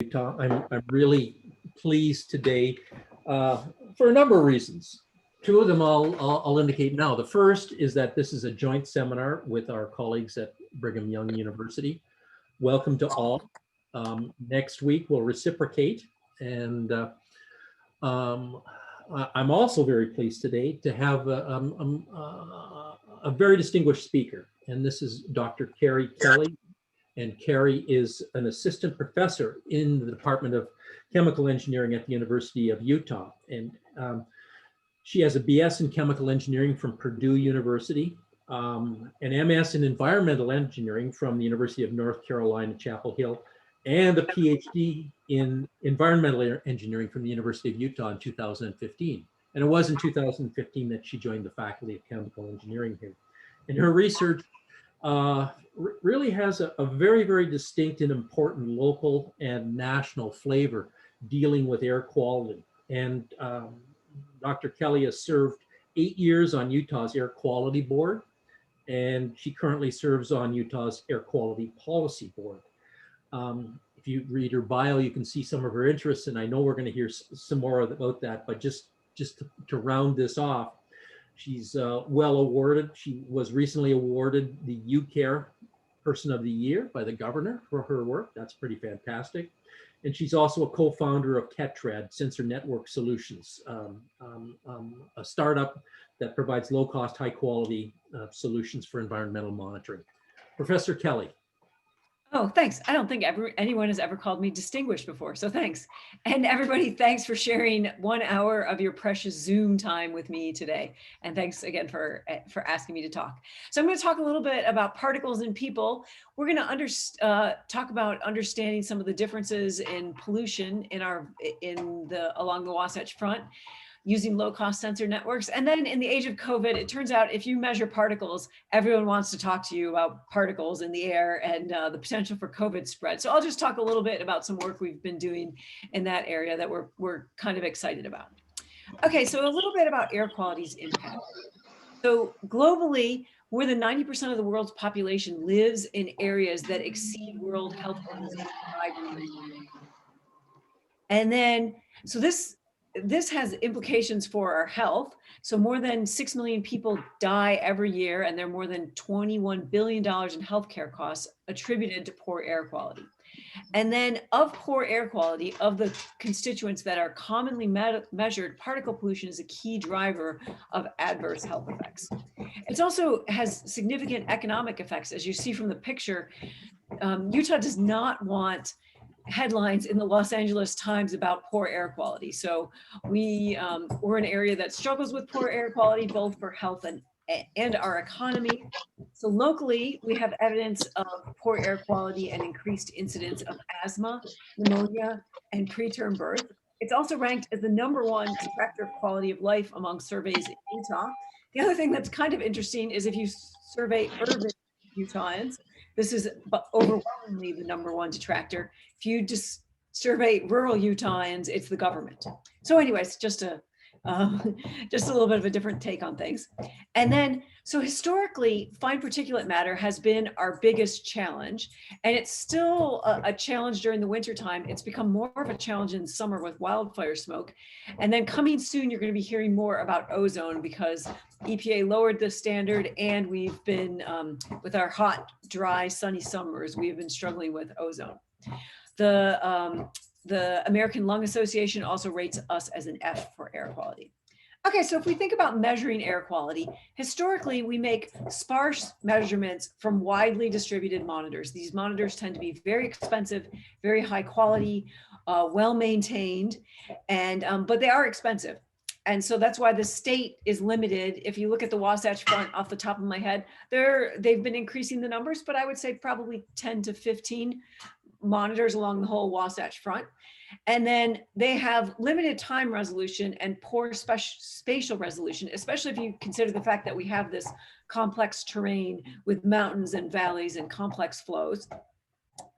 Utah. I'm really pleased today for a number of reasons. Two of them I'll indicate now. The first is that this is a joint seminar with our colleagues at Brigham Young University. Welcome to all. Next week we'll reciprocate, and I'm also very pleased today to have a very distinguished speaker, and this is Dr. Carrie Kelly. And Carrie is an assistant professor in the Department of Chemical Engineering at the University of Utah. And she has a BS in Chemical Engineering from Purdue University, an MS in Environmental Engineering from the University of North Carolina, Chapel Hill, and a PhD in Environmental Engineering from the University of Utah in 2015. And it was in 2015 that she joined the Faculty of Chemical Engineering here. And her research really has a very, very distinct and important local and national flavor dealing with air quality. And Dr. Kelly has served 8 years on Utah's Air Quality Board, and she currently serves on Utah's Air Quality Policy Board. If you read her bio, you can see some of her interests, and I know we're going to hear some more about that, but just to round this off, she's well awarded. She was recently awarded the UCARE Person of the Year by the governor for her work. That's pretty fantastic. And she's also a co-founder of Ketrad, Sensor Network Solutions, a startup that provides low-cost, high-quality solutions for environmental monitoring. Professor Kelly. Oh, thanks. I don't think anyone has ever called me distinguished before, so thanks. And everybody, thanks for sharing 1 hour of your precious Zoom time with me today. And thanks again for asking me to talk. So I'm going to talk a little bit about particles in people. We're going to talk about understanding some of the differences in pollution along the Wasatch Front, using low-cost sensor networks. And then in the age of COVID, it turns out if you measure particles, everyone wants to talk to you about particles in the air and the potential for COVID spread. So I'll just talk a little bit about some work we've been doing in that area that we're kind of excited about. Okay, so a little bit about air quality's impact. So globally, more than 90% of the world's population lives in areas that exceed World Health Organization guidelines. And then, so this has implications for our health. So more than 6 million people die every year, and there are more than $21 billion in healthcare costs attributed to poor air quality. And then of poor air quality, of the constituents that are commonly measured, particle pollution is a key driver of adverse health effects. It also has significant economic effects. As you see from the picture, Utah does not want headlines in the Los Angeles Times about poor air quality. So we're an area that struggles with poor air quality, both for health and our economy. So locally, we have evidence of poor air quality and increased incidence of asthma, pneumonia, and preterm birth. It's also ranked as the #1 detractor of quality of life among surveys in Utah. The other thing that's kind of interesting is if you survey urban Utahns, this is overwhelmingly the #1 detractor. If you just survey rural Utahns, it's the government. So anyways, just a little bit of a different take on things. And then, so historically, fine particulate matter has been our biggest challenge, and it's still a challenge during the wintertime. It's become more of a challenge in summer with wildfire smoke. And then coming soon, you're going to be hearing more about ozone because EPA lowered the standard, and we've been, with our hot, dry, sunny summers, we've been struggling with ozone. The American Lung Association also rates us as an F for air quality. Okay, so if we think about measuring air quality, historically we make sparse measurements from widely distributed monitors. These monitors tend to be very expensive, very high quality, well maintained, and but they are expensive. And so that's why the state is limited. If you look at the Wasatch Front off the top of my head, they've been increasing the numbers, but I would say probably 10 to 15 monitors along the whole Wasatch Front. And then they have limited time resolution and poor spatial resolution, especially if you consider the fact that we have this complex terrain with mountains and valleys and complex flows.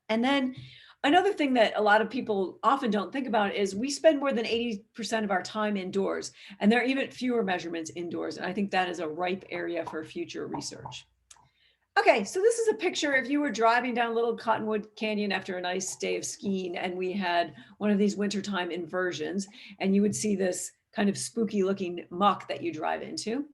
And then another thing that a lot of people often don't think about is we spend more than 80% of our time indoors, and there are even fewer measurements indoors. And I think that is a ripe area for future research. Okay, so this is a picture if you were driving down Little Cottonwood Canyon after a nice day of skiing and we had one of these wintertime inversions, and you would see this kind of spooky looking muck that you drive into.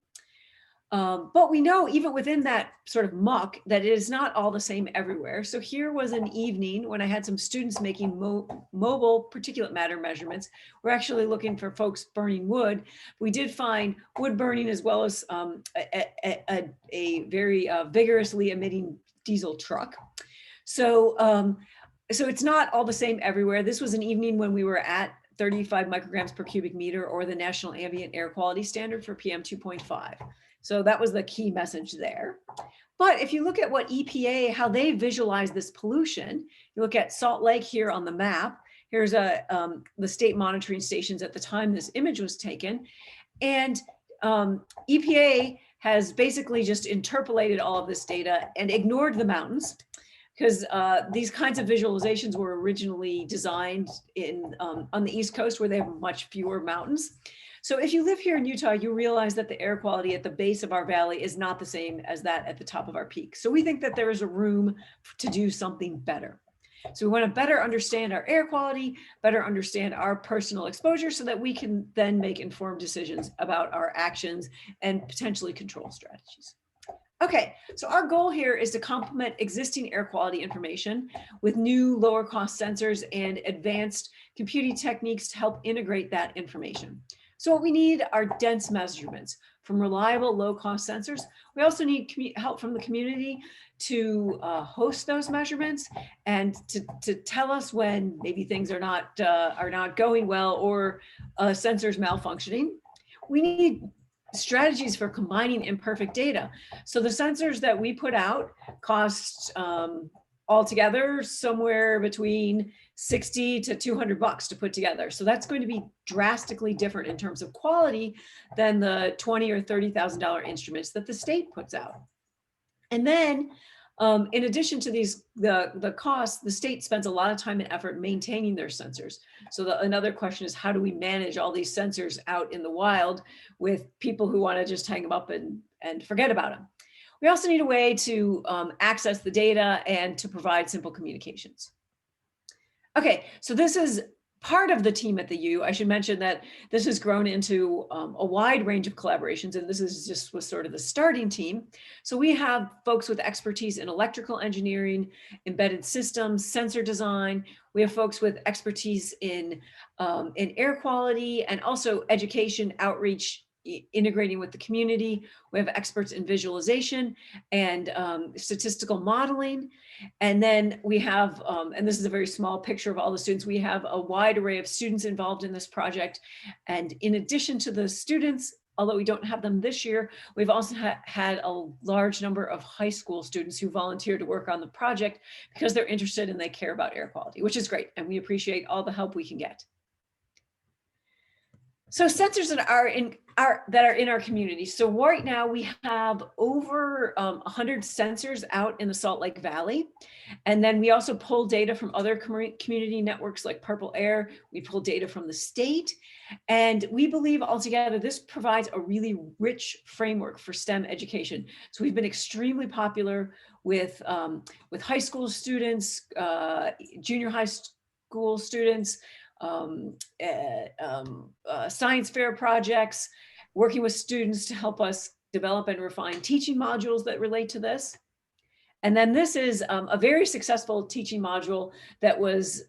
But we know even within that sort of muck that it is not all the same everywhere. So here was an evening when I had some students making mobile particulate matter measurements. We're actually looking for folks burning wood. We did find wood burning as well as a very vigorously emitting diesel truck. So, so it's not all the same everywhere. This was an evening when we were at 35 micrograms per cubic meter, or the National Ambient Air Quality Standard for PM 2.5. So that was the key message there. But if you look at what EPA, how they visualize this pollution, you look at Salt Lake here on the map. Here's the state monitoring stations at the time this image was taken. And EPA has basically just interpolated all of this data and ignored the mountains, because these kinds of visualizations were originally designed in on the East Coast, where they have much fewer mountains. So if you live here in Utah, you realize that the air quality at the base of our valley is not the same as that at the top of our peak. So we think that there is a room to do something better. So we want to better understand our air quality, better understand our personal exposure, so that we can then make informed decisions about our actions and potentially control strategies. Okay, so our goal here is to complement existing air quality information with new lower cost sensors and advanced computing techniques to help integrate that information. So what we need are dense measurements from reliable low-cost sensors. We also need help from the community to host those measurements and to tell us when maybe things are not going well, or sensors malfunctioning. We need strategies for combining imperfect data. So the sensors that we put out cost altogether somewhere between $60 to $200 to put together. So that's going to be drastically different in terms of quality than the $20,000 or $30,000 instruments that the state puts out. And then in addition to the costs, the state spends a lot of time and effort maintaining their sensors. So another question is, how do we manage all these sensors out in the wild with people who want to just hang them up and forget about them? We also need a way to access the data and to provide simple communications. Okay, so this is part of the team at the U. I should mention that this has grown into a wide range of collaborations, and this is just was sort of the starting team. So we have folks with expertise in electrical engineering, embedded systems, sensor design. We have folks with expertise in air quality, and also education, outreach, integrating with the community. We have experts in visualization and statistical modeling. And then we have, and this is a very small picture of all the students, we have a wide array of students involved in this project. And in addition to the students, although we don't have them this year, we've also had a large number of high school students who volunteer to work on the project because they're interested and they care about air quality, which is great. And we appreciate all the help we can get. So sensors that are in our community. So right now we have over 100 sensors out in the Salt Lake Valley. And then we also pull data from other community networks like Purple Air. We pull data from the state. And we believe altogether this provides a really rich framework for STEM education. So we've been extremely popular with high school students, junior high school students, science fair projects, working with students to help us develop and refine teaching modules that relate to this. And then this is a very successful teaching module that was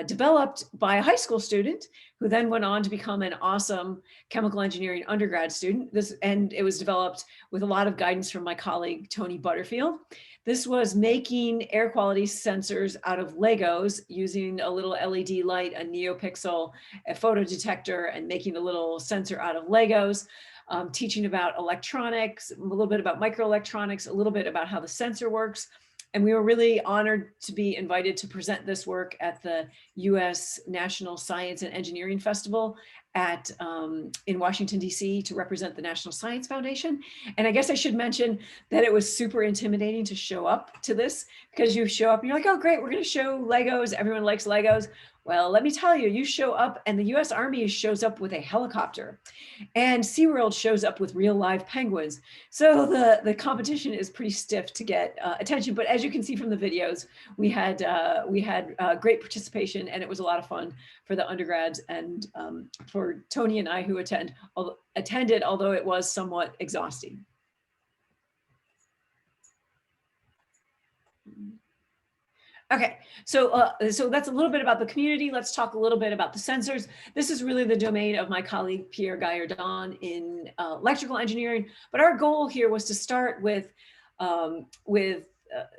developed by a high school student who then went on to become an awesome chemical engineering undergrad student. And it was developed with a lot of guidance from my colleague, Tony Butterfield. This was making air quality sensors out of Legos using a little LED light, a NeoPixel, a photodetector, and making a little sensor out of Legos. Teaching about electronics, a little bit about microelectronics, a little bit about how the sensor works. And we were really honored to be invited to present this work at the US National Science and Engineering Festival in Washington, DC, to represent the National Science Foundation. And I guess I should mention that it was super intimidating to show up to this, because you show up and you're like, oh great, we're gonna show Legos, everyone likes Legos. Well, let me tell you, you show up and the US Army shows up with a helicopter, and SeaWorld shows up with real live penguins. So the competition is pretty stiff to get attention. But as you can see from the videos, we had great participation, and it was a lot of fun for the undergrads and for Tony and I who attended, although it was somewhat exhausting. Okay, so that's a little bit about the community. Let's talk a little bit about the sensors. This is really the domain of my colleague Pierre Gaillardon in electrical engineering. But our goal here was to start with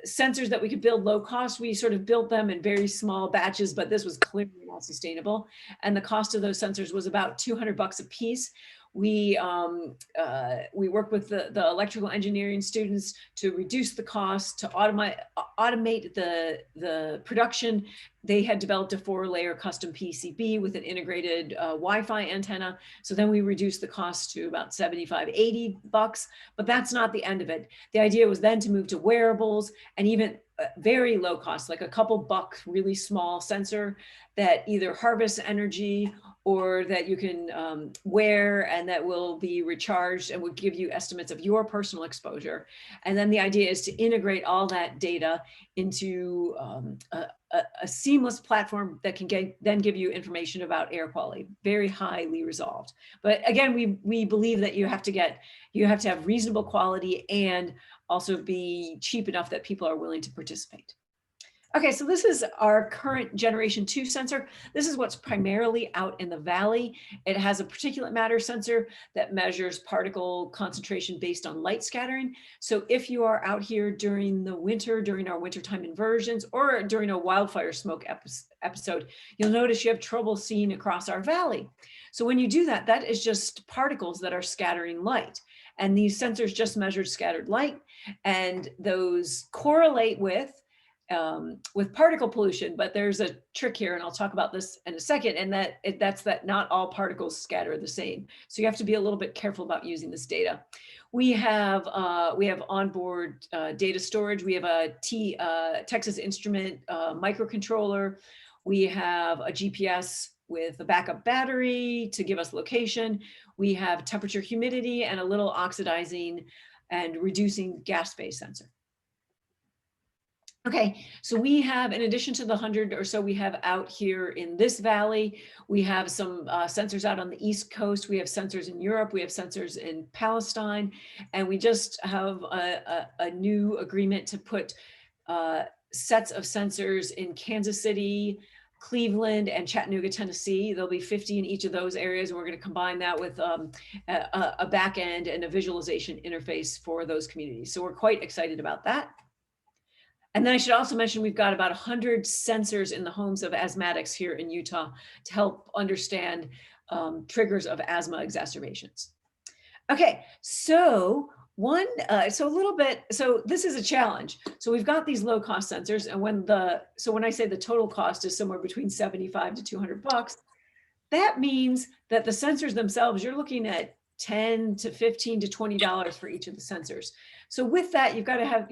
sensors that we could build low cost. We sort of built them in very small batches, but this was clearly not sustainable. And the cost of those sensors was about $200 a piece. We work with the electrical engineering students to reduce the cost, to automate the production. They had developed a 4-layer custom PCB with an integrated Wi-Fi antenna. So then we reduced the cost to about $75, $80, but that's not the end of it. The idea was then to move to wearables and even very low cost, like a couple bucks, really small sensor that either harvests energy or that you can wear and that will be recharged and will give you estimates of your personal exposure. And then the idea is to integrate all that data into a seamless platform that can then give you information about air quality, very highly resolved. But again, we believe that you have to have reasonable quality and also be cheap enough that people are willing to participate. Okay, so this is our current generation 2 sensor. This is what's primarily out in the valley. It has a particulate matter sensor that measures particle concentration based on light scattering. So if you are out here during the winter, during our wintertime inversions, or during a wildfire smoke episode, you'll notice you have trouble seeing across our valley. So when you do that, that is just particles that are scattering light. And these sensors just measured scattered light, and those correlate with particle pollution, but there's a trick here, and I'll talk about this in a second, and that's that not all particles scatter the same. So you have to be a little bit careful about using this data. We have onboard data storage. We have a Texas Instrument microcontroller. We have a GPS with a backup battery to give us location. We have temperature, humidity, and a little oxidizing and reducing gas phase sensor. Okay, so we have, in addition to the 100 or so we have out here in this valley, we have some sensors out on the East Coast. We have sensors in Europe. We have sensors in Palestine. And we just have a new agreement to put sets of sensors in Kansas City, Cleveland, and Chattanooga, Tennessee. There'll be 50 in each of those areas. And we're going to combine that with a back end and a visualization interface for those communities. So we're quite excited about that. And then I should also mention we've got about 100 sensors in the homes of asthmatics here in Utah to help understand triggers of asthma exacerbations. Okay, so so this is a challenge. So we've got these low cost sensors, and when I say the total cost is somewhere between $75 to $200, that means that the sensors themselves, you're looking at $10 to $15 to $20 for each of the sensors. So with that, you've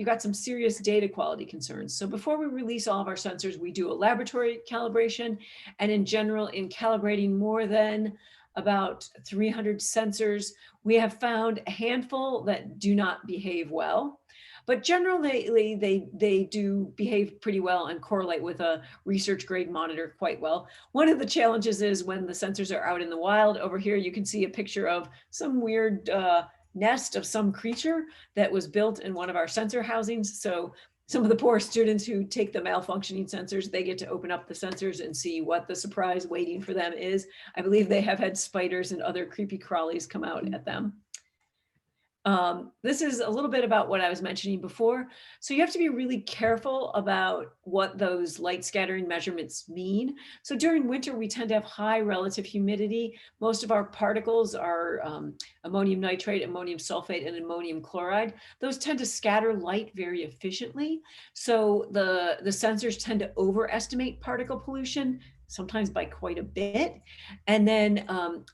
got some serious data quality concerns. So before we release all of our sensors, we do a laboratory calibration, and in general, in calibrating more than about 300 sensors, we have found a handful that do not behave well. But generally, they do behave pretty well and correlate with a research grade monitor quite well. One of the challenges is when the sensors are out in the wild. Over here, you can see a picture of some weird nest of some creature that was built in one of our sensor housings. So some of the poor students who take the malfunctioning sensors, they get to open up the sensors and see what the surprise waiting for them is. I believe they have had spiders and other creepy crawlies come out at them. This is a little bit about what I was mentioning before. So you have to be really careful about what those light scattering measurements mean. So during winter, we tend to have high relative humidity. Most of our particles are ammonium nitrate, ammonium sulfate, and ammonium chloride. Those tend to scatter light very efficiently. So the sensors tend to overestimate particle pollution sometimes by quite a bit. And then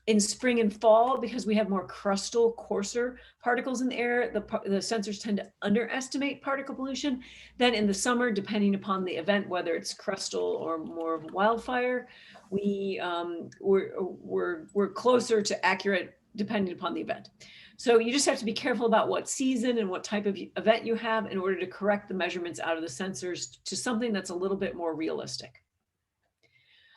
in spring and fall, because we have more crustal, coarser particles in the air, the sensors tend to underestimate particle pollution. Then in the summer, depending upon the event, whether it's crustal or more of a wildfire, we're closer to accurate depending upon the event. So you just have to be careful about what season and what type of event you have in order to correct the measurements out of the sensors to something that's a little bit more realistic.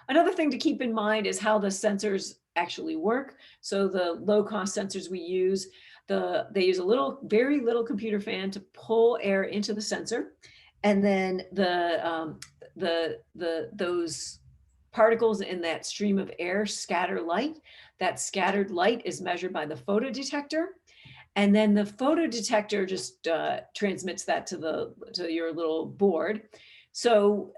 Another thing to keep in mind is how the sensors actually work. So the low-cost sensors we use, they use a very little computer fan to pull air into the sensor, and then those particles in that stream of air scatter light. That scattered light is measured by the photodetector, and then the photodetector just transmits that to your little board. So,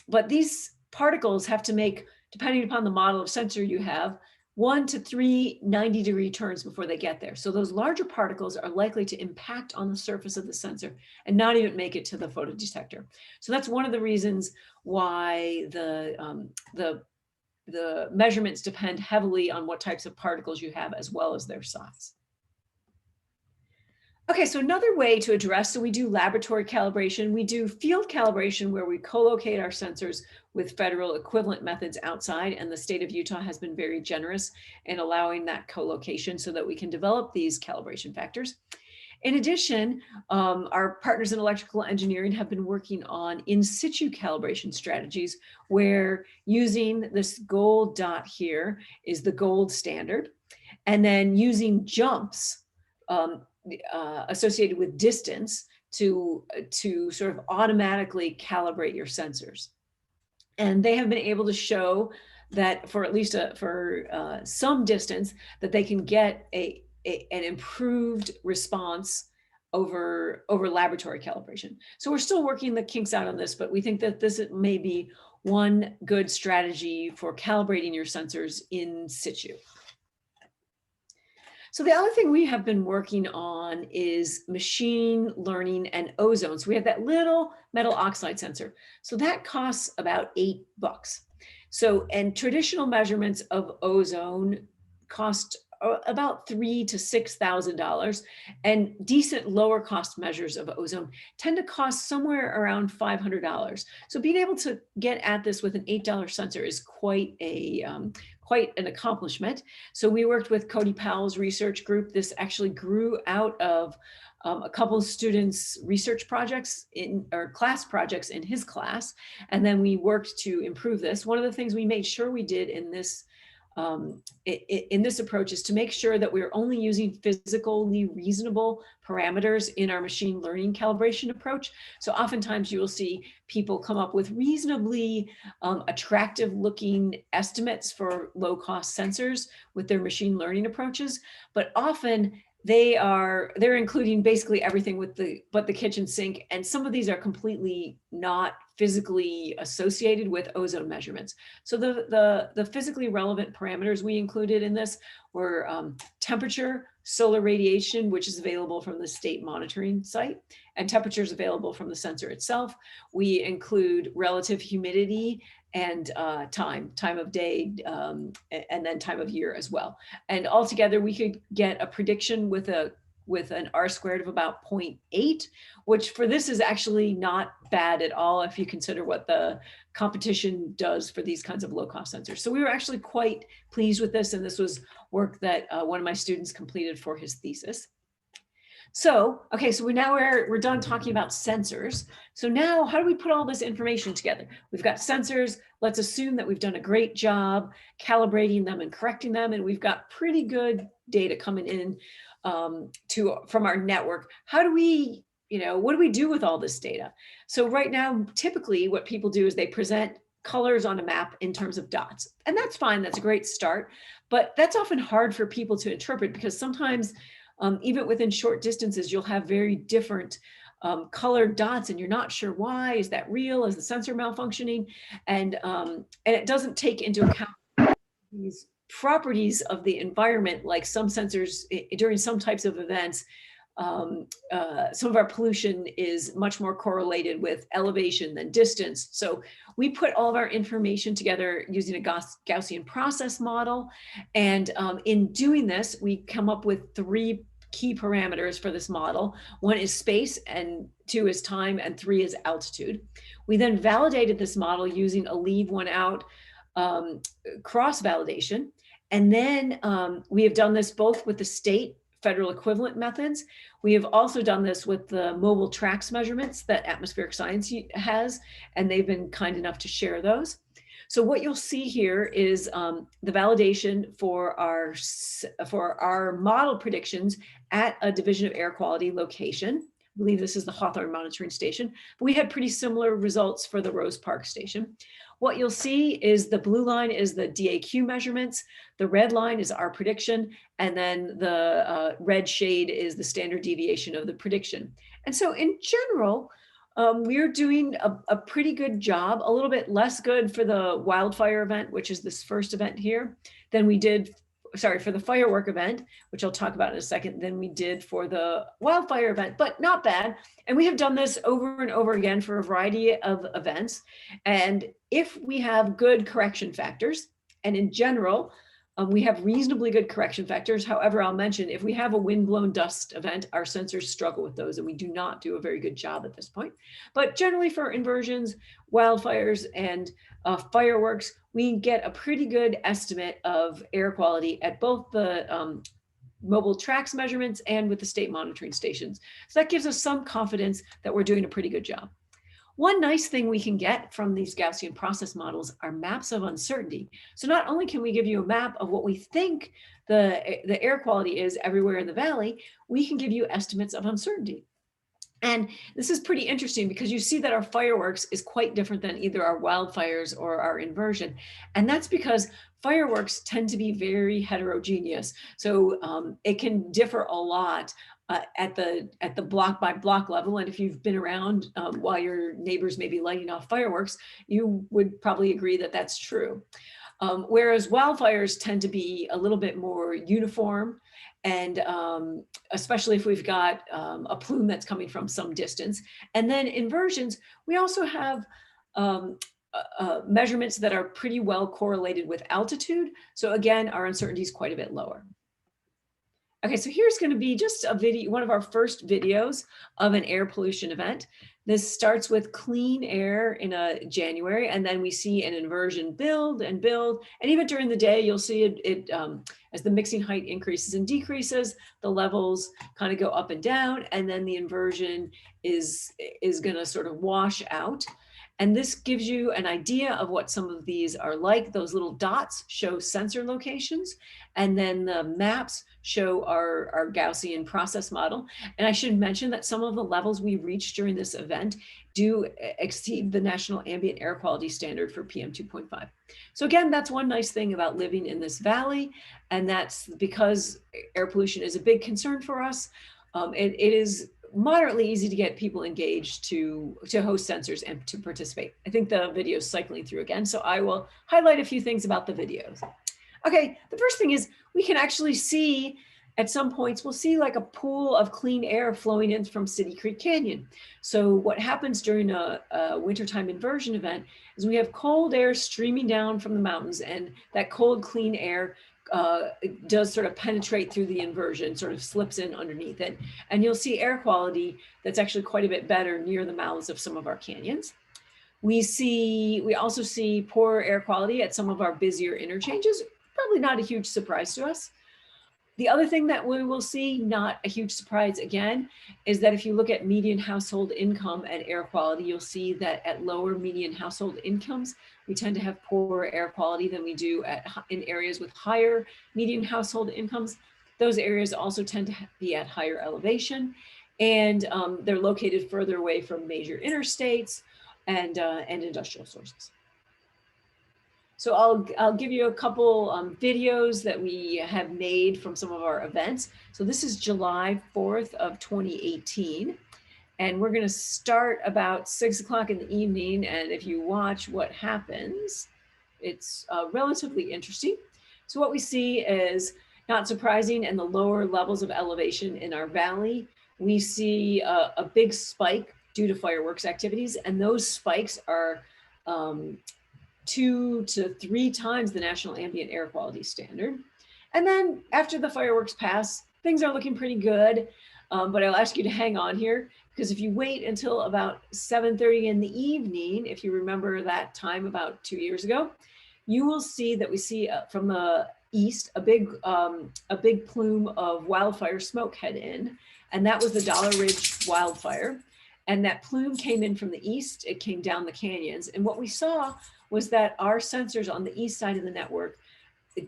but these particles have to make, depending upon the model of sensor you have, 1 to 3 90-degree turns before they get there. So those larger particles are likely to impact on the surface of the sensor and not even make it to the photodetector. So that's one of the reasons why the measurements depend heavily on what types of particles you have as well as their size. Okay, so another way to address, so we do laboratory calibration, we do field calibration where we co-locate our sensors with federal equivalent methods outside, and the state of Utah has been very generous in allowing that co-location so that we can develop these calibration factors. In addition, our partners in electrical engineering have been working on in situ calibration strategies where using this gold dot here is the gold standard, and then using jumps associated with distance to sort of automatically calibrate your sensors. And they have been able to show that for at least some distance that they can get an improved response over laboratory calibration. So we're still working the kinks out on this, but we think that this may be one good strategy for calibrating your sensors in situ. So the other thing we have been working on is machine learning and ozone. So we have that little metal oxide sensor. So that costs about $8. So, and traditional measurements of ozone cost about $3,000 to $6,000, and decent lower cost measures of ozone tend to cost somewhere around $500. So being able to get at this with an $8 sensor is quite an accomplishment. So we worked with Cody Powell's research group. This actually grew out of a couple of students' research projects or class projects in his class. And then we worked to improve this. One of the things we made sure we did in this approach is to make sure that we're only using physically reasonable parameters in our machine learning calibration approach. So oftentimes you will see people come up with reasonably attractive looking estimates for low cost sensors with their machine learning approaches, but often they're including basically everything but the kitchen sink, and some of these are completely not physically associated with ozone measurements. So the physically relevant parameters we included in this were temperature, solar radiation, which is available from the state monitoring site, and temperatures available from the sensor itself. We include relative humidity and time of day, and then time of year as well. And altogether, we could get a prediction with an R-squared of about 0.8, which for this is actually not bad at all if you consider what the competition does for these kinds of low-cost sensors. So we were actually quite pleased with this, and this was work that one of my students completed for his thesis. So, okay, so we're done talking about sensors. So now how do we put all this information together? We've got sensors. Let's assume that we've done a great job calibrating them and correcting them, and we've got pretty good data coming in from our network. How do we, what do we do with all this data? So right now, typically what people do is they present colors on a map in terms of dots, and that's fine. That's a great start, but that's often hard for people to interpret because sometimes even within short distances, you'll have very different colored dots and you're not sure why. Is that real? Is the sensor malfunctioning? And it doesn't take into account these properties of the environment, like some sensors during some types of events some of our pollution is much more correlated with elevation than distance. So we put all of our information together using a Gaussian process model. And in doing this, we come up with 3 key parameters for this model. 1 is space, and 2 is time, and 3 is altitude. We then validated this model using a leave one out cross validation. And then we have done this both with the state federal equivalent methods. We have also done this with the mobile tracks measurements that Atmospheric Science has, and they've been kind enough to share those. So what you'll see here is the validation for our model predictions at a Division of Air Quality location. I believe this is the Hawthorne Monitoring Station. But we had pretty similar results for the Rose Park Station. What you'll see is the blue line is the DAQ measurements, the red line is our prediction, and then the red shade is the standard deviation of the prediction. And so in general, we're doing a pretty good job, a little bit less good for the wildfire event, which is this first event here, than we did, sorry, for the firework event, which I'll talk about in a second, than we did for the wildfire event, but not bad. And we have done this over and over again for a variety of events. And if we have good correction factors, and in general, we have reasonably good correction factors. However, I'll mention if we have a windblown dust event, our sensors struggle with those and we do not do a very good job at this point. But generally for inversions, wildfires, and fireworks, we get a pretty good estimate of air quality at both the mobile tracks measurements and with the state monitoring stations. So that gives us some confidence that we're doing a pretty good job. One nice thing we can get from these Gaussian process models are maps of uncertainty. So not only can we give you a map of what we think the air quality is everywhere in the valley, we can give you estimates of uncertainty. And this is pretty interesting because you see that our fireworks is quite different than either our wildfires or our inversion. And that's because fireworks tend to be very heterogeneous. So it can differ a lot at the block by block level. And if you've been around while your neighbors may be lighting off fireworks, you would probably agree that that's true. Whereas wildfires tend to be a little bit more uniform, and especially if we've got a plume that's coming from some distance. And then inversions, we also have measurements that are pretty well correlated with altitude. So again, our uncertainty is quite a bit lower. Okay, so here's going to be just a video, one of our first videos of an air pollution event. This starts with clean air in January, and then we see an inversion build and build. And even during the day, you'll see it as the mixing height increases and decreases, the levels kind of go up and down, and then the inversion is going to sort of wash out. And this gives you an idea of what some of these are like. Those little dots show sensor locations, and then the maps show our Gaussian process model. And I should mention that some of the levels we reached during this event do exceed the National Ambient Air Quality Standard for PM 2.5. So again, that's one nice thing about living in this valley, and that's because air pollution is a big concern for us. It is moderately easy to get people engaged to host sensors and to participate. I think the video is cycling through again, so I will highlight a few things about the videos. Okay, the first thing is we can actually see at some points, we'll see like a pool of clean air flowing in from City Creek Canyon. So what happens during a wintertime inversion event is we have cold air streaming down from the mountains, and that cold, clean air does sort of penetrate through the inversion, sort of slips in underneath it. And you'll see air quality that's actually quite a bit better near the mouths of some of our canyons. We also see poor air quality at some of our busier interchanges, probably not a huge surprise to us. The other thing that we will see, not a huge surprise again, is that if you look at median household income and air quality, you'll see that at lower median household incomes, we tend to have poorer air quality than we do in areas with higher median household incomes. Those areas also tend to be at higher elevation, and they're located further away from major interstates and industrial sources. So I'll give you a couple videos that we have made from some of our events. So this is July 4th of 2018. And we're going to start about 6 o'clock in the evening. And if you watch what happens, it's relatively interesting. So what we see is, not surprising, in the lower levels of elevation in our valley, we see a big spike due to fireworks activities, and those spikes are 2 to 3 times the national ambient air quality standard. And then after the fireworks pass, things are looking pretty good. But I'll ask you to hang on here, because if you wait until about 7:30 in the evening, if you remember that time about 2 years ago, you will see that we see from the east a big plume of wildfire smoke head in, and that was the Dollar Ridge wildfire. And that plume came in from the east. It came down the canyons, and what we saw was that our sensors on the east side of the network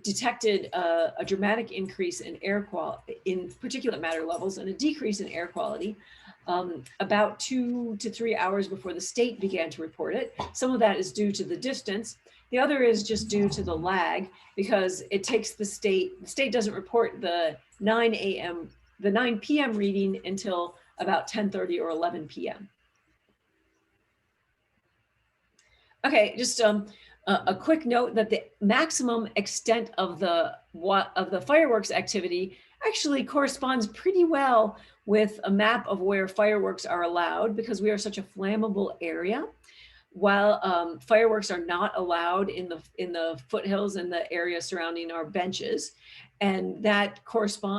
detected a dramatic increase in air quality, in particulate matter levels, and a decrease in air quality about 2 to 3 hours before the state began to report it. Some of that is due to the distance. The other is just due to the lag, because it takes the state doesn't report the 9 p.m. reading until about 10:30 or 11 p.m. Okay, just a quick note that the maximum extent of the fireworks activity actually corresponds pretty well with a map of where fireworks are allowed, because we are such a flammable area. While fireworks are not allowed in the foothills and the area surrounding our benches, and that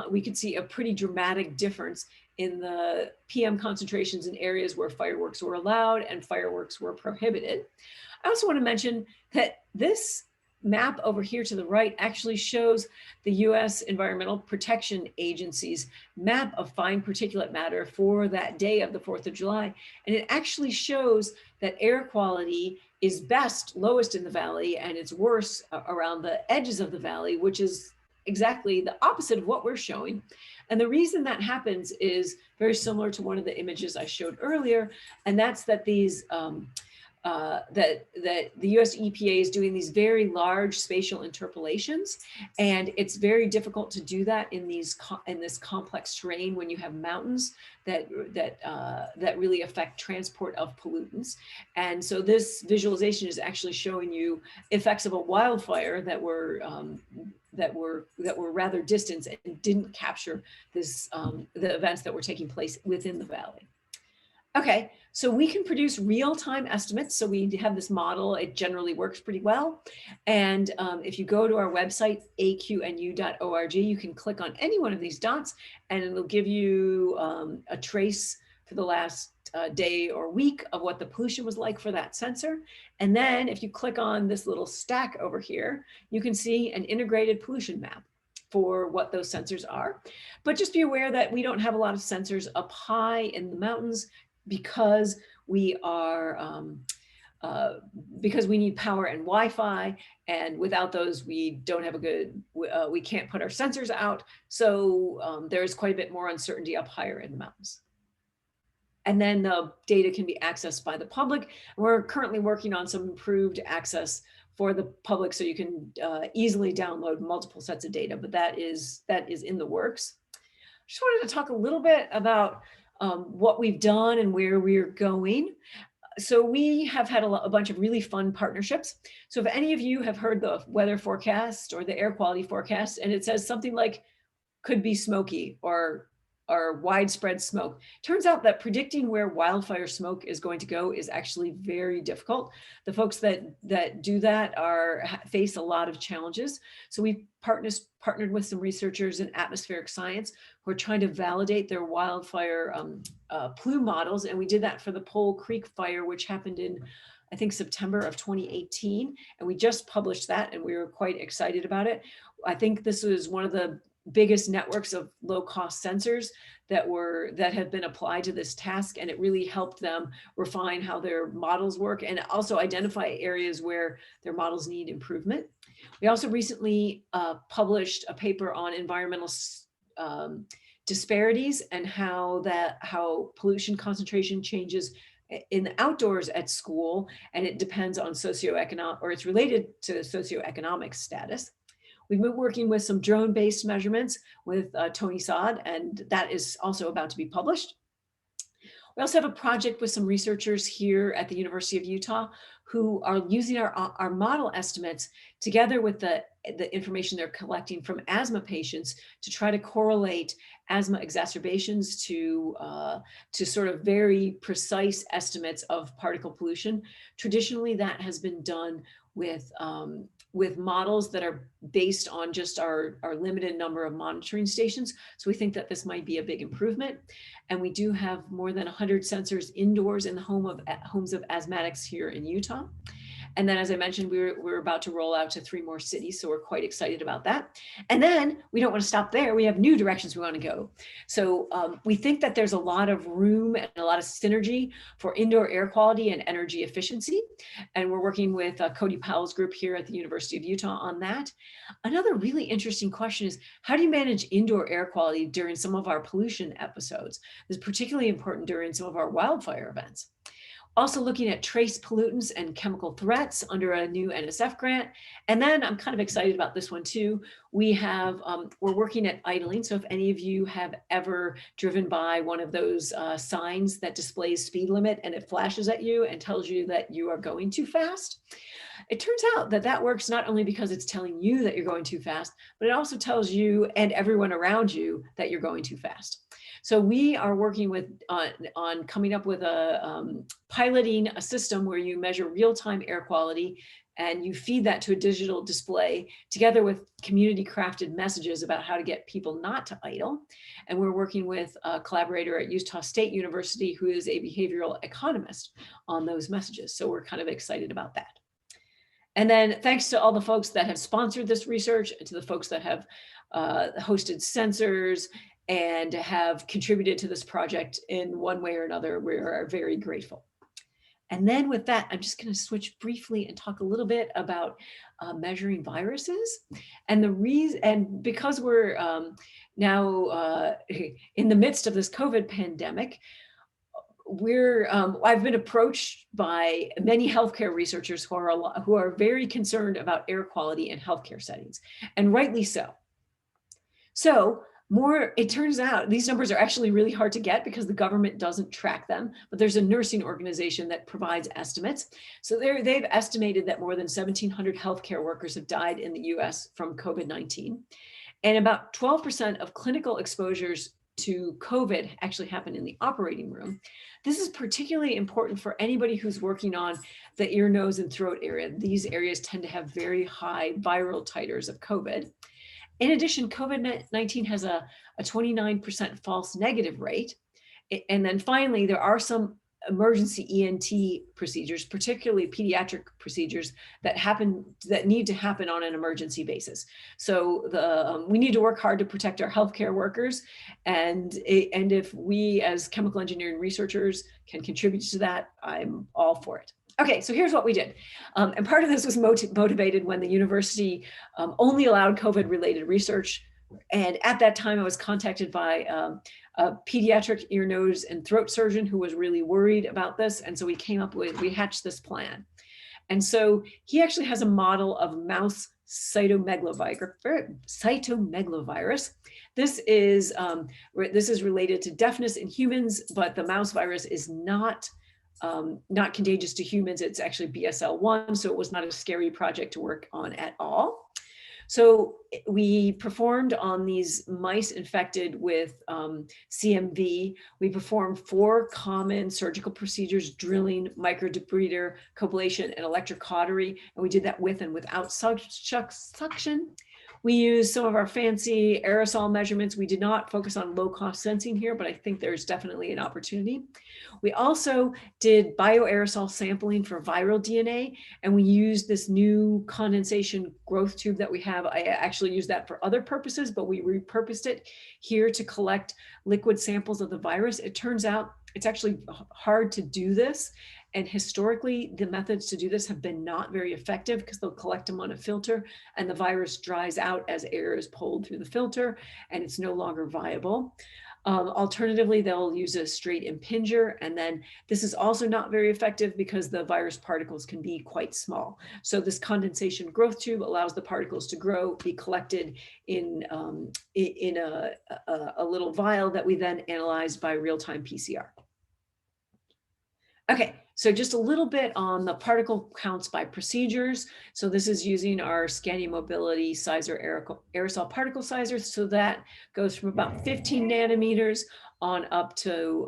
we could see a pretty dramatic difference in the PM concentrations in areas where fireworks were allowed and fireworks were prohibited. I also want to mention that this map over here to the right actually shows the US Environmental Protection Agency's map of fine particulate matter for that day of the 4th of July. And it actually shows that air quality is lowest in the valley, and it's worse around the edges of the valley, which is exactly the opposite of what we're showing. And the reason that happens is very similar to one of the images I showed earlier, and that's that these that the US EPA is doing these very large spatial interpolations, and it's very difficult to do that in this complex terrain when you have mountains that really affect transport of pollutants. And so this visualization is actually showing you effects of a wildfire that were rather distant and didn't capture the events that were taking place within the valley. Okay, so we can produce real-time estimates. So we have this model. It generally works pretty well. And if you go to our website, aqnu.org, you can click on any one of these dots, and it'll give you a trace for the last day or week of what the pollution was like for that sensor. And then if you click on this little stack over here, you can see an integrated pollution map for what those sensors are. But just be aware that we don't have a lot of sensors up high in the mountains, because we need power and Wi-Fi, and without those we don't have we can't put our sensors out. So there's quite a bit more uncertainty up higher in the mountains. And then the data can be accessed by the public. We're currently working on some improved access for the public, so you can easily download multiple sets of data, but that is in the works. Just wanted to talk a little bit about what we've done and where we're going. So we have had a bunch of really fun partnerships. So if any of you have heard the weather forecast or the air quality forecast, and it says something like could be smoky or widespread smoke, turns out that predicting where wildfire smoke is going to go is actually very difficult. The folks that do that face a lot of challenges. So we partnered with some researchers in atmospheric science who are trying to validate their wildfire plume models. And we did that for the Pole Creek fire, which happened in, I think, September of 2018. And we just published that, and we were quite excited about it. I think this was one of the biggest networks of low-cost sensors that have been applied to this task, and it really helped them refine how their models work and also identify areas where their models need improvement. We also recently published a paper on environmental disparities and how pollution concentration changes in the outdoors at school, and it depends on socioeconomic, or it's related to socioeconomic status. We've been working with some drone-based measurements with Tony Saad, and that is also about to be published. We also have a project with some researchers here at the University of Utah who are using our model estimates together with the information they're collecting from asthma patients to try to correlate asthma exacerbations to sort of very precise estimates of particle pollution. Traditionally, that has been done with models that are based on just our limited number of monitoring stations. So we think that this might be a big improvement. And we do have more than 100 sensors indoors in the homes of asthmatics here in Utah. And then, as I mentioned, we're about to roll out to 3 more cities. So we're quite excited about that. And then we don't want to stop there. We have new directions we want to go. So we think that there's a lot of room and a lot of synergy for indoor air quality and energy efficiency. And we're working with Cody Powell's group here at the University of Utah on that. Another really interesting question is, how do you manage indoor air quality during some of our pollution episodes? This is particularly important during some of our wildfire events. Also looking at trace pollutants and chemical threats under a new NSF grant. And then I'm kind of excited about this one too. We have, we're working at idling. So if any of you have ever driven by one of those signs that displays speed limit and it flashes at you and tells you that you are going too fast, it turns out that that works not only because it's telling you that you're going too fast, but it also tells you and everyone around you that you're going too fast. So we are working with on coming up with piloting a system where you measure real-time air quality and you feed that to a digital display together with community crafted messages about how to get people not to idle. And we're working with a collaborator at Utah State University who is a behavioral economist on those messages. So we're kind of excited about that. And then thanks to all the folks that have sponsored this research, to the folks that have hosted sensors and have contributed to this project in one way or another, we are very grateful. And then with that, I'm just going to switch briefly and talk a little bit about measuring viruses. And the reason, and because we're now in the midst of this COVID pandemic, I've been approached by many healthcare researchers who are very concerned about air quality in healthcare settings, and rightly so. So it turns out these numbers are actually really hard to get because the government doesn't track them, but there's a nursing organization that provides estimates. So they've estimated that more than 1,700 healthcare workers have died in the US from COVID-19. And about 12% of clinical exposures to COVID actually happen in the operating room. This is particularly important for anybody who's working on the ear, nose, and throat area. These areas tend to have very high viral titers of COVID. In addition, COVID-19 has a 29% false negative rate. And then finally, there are some emergency ENT procedures, particularly pediatric procedures that need to happen on an emergency basis. So we need to work hard to protect our healthcare workers. And if we as chemical engineering researchers can contribute to that, I'm all for it. Okay, so here's what we did. And part of this was motivated when the university only allowed COVID-related research. And at that time, I was contacted by a pediatric ear, nose, and throat surgeon who was really worried about this. And so we hatched this plan. And so he actually has a model of mouse cytomegalovirus. This is related to deafness in humans, but the mouse virus is not contagious to humans. It's actually BSL-1, so it was not a scary project to work on at all. So we performed on these mice infected with CMV. We performed 4 common surgical procedures: drilling, microdebrider, coblation, and electrocautery. And we did that with and without suction. We used some of our fancy aerosol measurements. We did not focus on low-cost sensing here, but I think there's definitely an opportunity. We also did bioaerosol sampling for viral DNA, and we used this new condensation growth tube that we have. I actually used that for other purposes, but we repurposed it here to collect liquid samples of the virus. It turns out it's actually hard to do this. And historically, the methods to do this have been not very effective because they'll collect them on a filter and the virus dries out as air is pulled through the filter and it's no longer viable. Alternatively, they'll use a straight impinger, and then this is also not very effective because the virus particles can be quite small. So this condensation growth tube allows the particles to grow, be collected in a little vial that we then analyze by real-time PCR. Okay, so just a little bit on the particle counts by procedures. So this is using our Scandium Mobility Sizer aerosol particle sizer. So that goes from about 15 nanometers on up to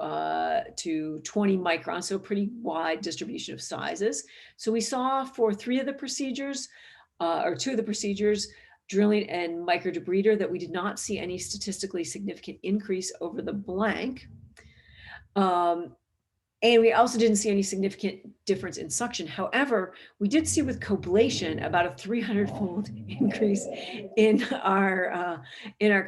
20 microns, so pretty wide distribution of sizes. So we saw for three of the procedures, or two of the procedures, drilling and microdebrider, that we did not see any statistically significant increase over the blank. And we also didn't see any significant difference in suction. However, we did see with coblation about a 300-fold increase in our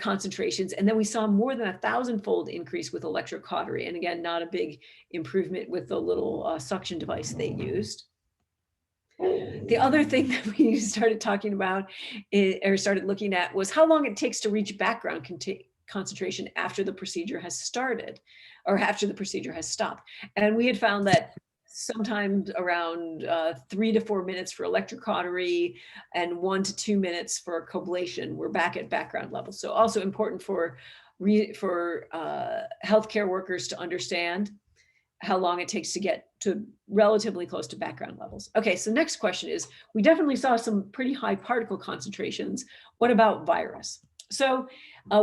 concentrations. And then we saw more than a 1,000-fold increase with electrocautery. And again, not a big improvement with the little suction device they used. The other thing that we started talking about or started looking at was how long it takes to reach background concentration after the procedure has started or after the procedure has stopped. And we had found that sometimes around 3 to 4 minutes for electrocautery and 1 to 2 minutes for coblation, we're back at background levels. So also important for healthcare workers to understand how long it takes to get to relatively close to background levels. Okay, so next question is, we definitely saw some pretty high particle concentrations. What about virus? So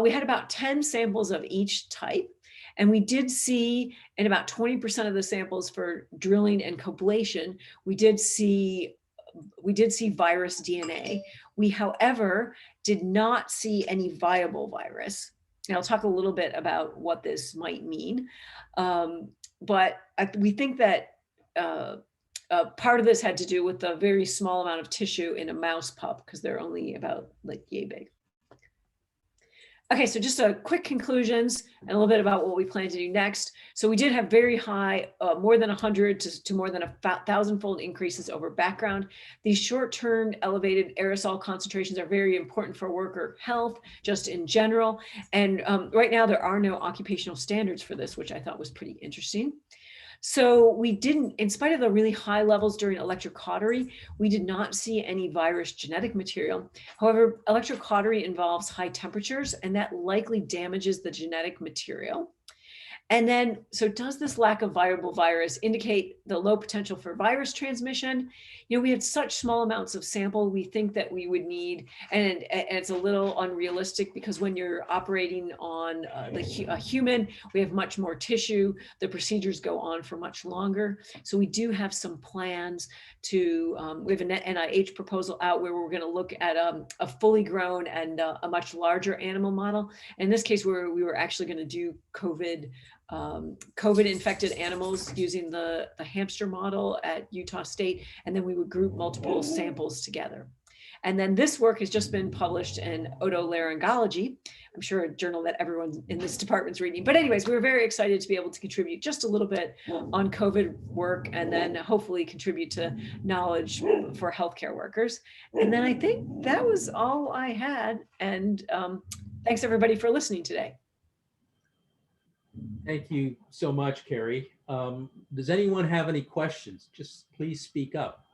we had about 10 samples of each type. And we did see in about 20% of the samples for drilling and coblation, we did see virus DNA. We, however, did not see any viable virus. And I'll talk a little bit about what this might mean. But we think that part of this had to do with the very small amount of tissue in a mouse pup, because they're only about like yay big. Okay, so just a quick conclusions and a little bit about what we plan to do next. So we did have very high, more than 100 to more than 1,000-fold increases over background. These short-term elevated aerosol concentrations are very important for worker health, just in general. And right now there are no occupational standards for this, which I thought was pretty interesting. So we didn't, in spite of the really high levels during electrocautery, we did not see any virus genetic material. However, electrocautery involves high temperatures, and that likely damages the genetic material. And then, so does this lack of viable virus indicate the low potential for virus transmission? You know, we had such small amounts of sample, we think that we would need, and it's a little unrealistic because when you're operating on a human, we have much more tissue. The procedures go on for much longer. So we do have some plans to, we have an NIH proposal out where we're gonna look at a fully grown and a much larger animal model. In this case, where we were actually gonna do COVID infected animals using the hamster model at Utah State, and then we would group multiple samples together. And then this work has just been published in Otolaryngology. I'm sure a journal that everyone in this department's reading. But anyways, we were very excited to be able to contribute just a little bit on COVID work, and then hopefully contribute to knowledge for healthcare workers. And then I think that was all I had. And thanks everybody for listening today. Thank you so much, Carrie. Does anyone have any questions? Just please speak up.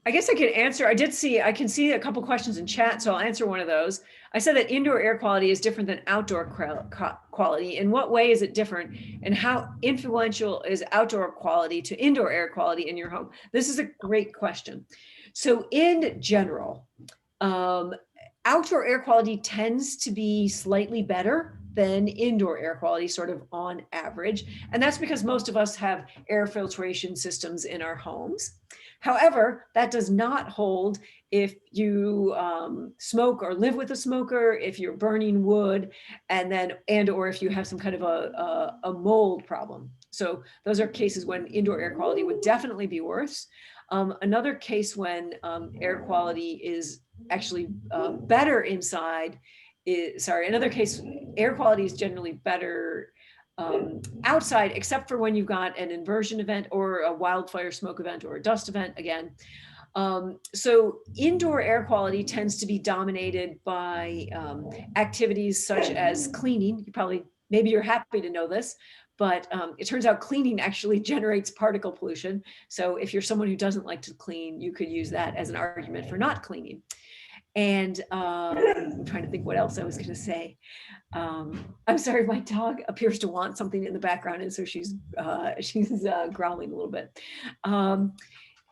I guess I could answer. I can see a couple questions in chat, so I'll answer one of those. I said that indoor air quality is different than outdoor quality. In what way is it different? And how influential is outdoor quality to indoor air quality in your home? This is a great question. So in general, outdoor air quality tends to be slightly better than indoor air quality, sort of on average. And that's because most of us have air filtration systems in our homes. However, that does not hold if you smoke or live with a smoker, if you're burning wood, or if you have some kind of a mold problem. So those are cases when indoor air quality would definitely be worse. Another case when air quality is actually better inside is, another case, air quality is generally better outside, except for when you've got an inversion event or a wildfire smoke event or a dust event again. So indoor air quality tends to be dominated by activities such as cleaning. Maybe you're happy to know this, but it turns out cleaning actually generates particle pollution. So if you're someone who doesn't like to clean, you could use that as an argument for not cleaning. And I'm trying to think what else I was going to say. I'm sorry, my dog appears to want something in the background, and so she's growling a little bit.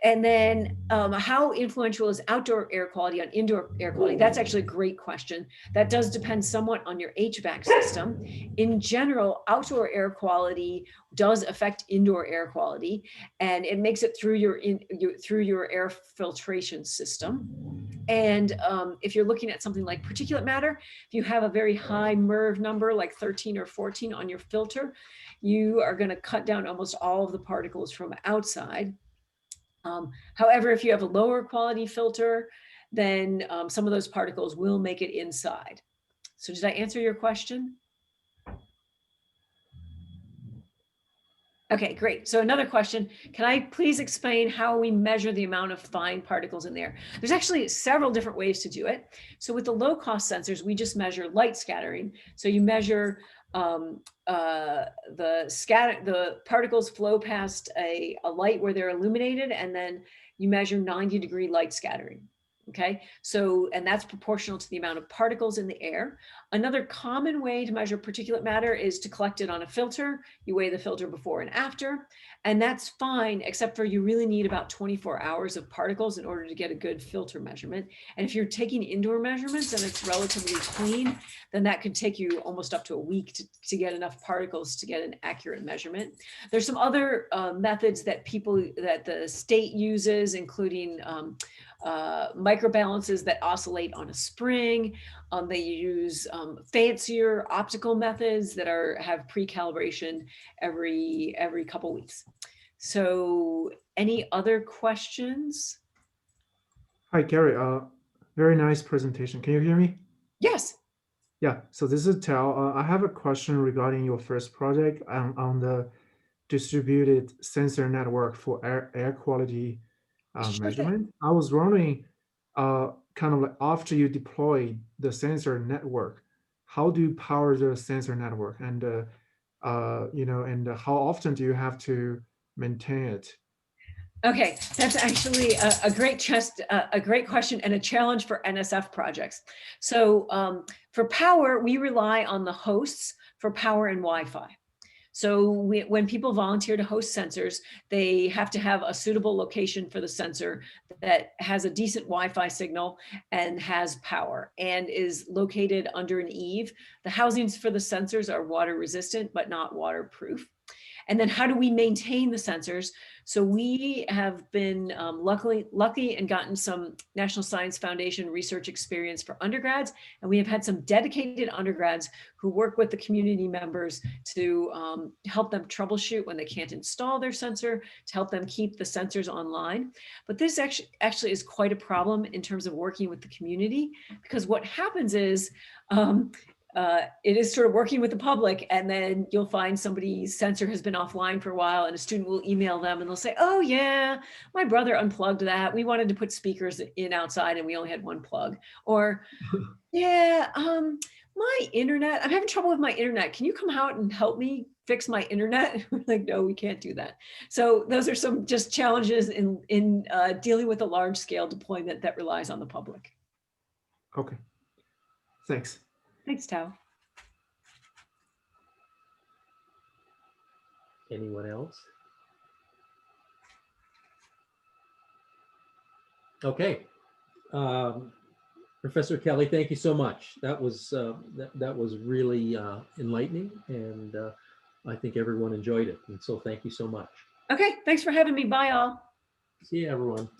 And then how influential is outdoor air quality on indoor air quality? That's actually a great question. That does depend somewhat on your HVAC system. In general, outdoor air quality does affect indoor air quality, and it makes it through your air filtration system. And if you're looking at something like particulate matter, if you have a very high MERV number, like 13 or 14 on your filter, you are going to cut down almost all of the particles from outside. However, if you have a lower quality filter, then some of those particles will make it inside. So did I answer your question? Okay, great. So another question, can I please explain how we measure the amount of fine particles in there? There's actually several different ways to do it. So with the low cost sensors, we just measure light scattering. So you measure the particles flow past a light where they're illuminated, and then you measure 90-degree light scattering. Okay, so, and that's proportional to the amount of particles in the air. Another common way to measure particulate matter is to collect it on a filter. You weigh the filter before and after, and that's fine, except for you really need about 24 hours of particles in order to get a good filter measurement. And if you're taking indoor measurements and it's relatively clean, then that could take you almost up to a week to get enough particles to get an accurate measurement. There's some other methods that the state uses, including microbalances that oscillate on a spring. They use fancier optical methods that have pre-calibration every couple weeks. So any other questions? Hi, Gary. Very nice presentation. Can you hear me? Yes. Yeah, so this is Tao. I have a question regarding your first project on the distributed sensor network for air quality measurement. I was wondering, kind of like after you deploy the sensor network, how do you power the sensor network, and and how often do you have to maintain it? Okay, that's actually a great question and a challenge for NSF projects. So for power, we rely on the hosts for power and Wi-Fi. So when people volunteer to host sensors, they have to have a suitable location for the sensor that has a decent Wi-Fi signal and has power and is located under an eave. The housings for the sensors are water resistant, but not waterproof. And then how do we maintain the sensors? So we have been lucky and gotten some National Science Foundation research experience for undergrads. And we have had some dedicated undergrads who work with the community members to help them troubleshoot when they can't install their sensor, to help them keep the sensors online. But this actually is quite a problem in terms of working with the community, because what happens is, it is sort of working with the public, and then you'll find somebody's sensor has been offline for a while, and a student will email them and they'll say, oh yeah, my brother unplugged that. We wanted to put speakers in outside and we only had one plug. Or yeah, my internet, I'm having trouble with my internet. Can you come out and help me fix my internet? We're like, no, we can't do that. So those are some just challenges in dealing with a large scale deployment that relies on the public. Okay, thanks. Thanks, Tao. Anyone else? Okay. Professor Kelly, thank you so much. That was that was really enlightening, and I think everyone enjoyed it. And so thank you so much. Okay, thanks for having me. Bye all. See you, everyone.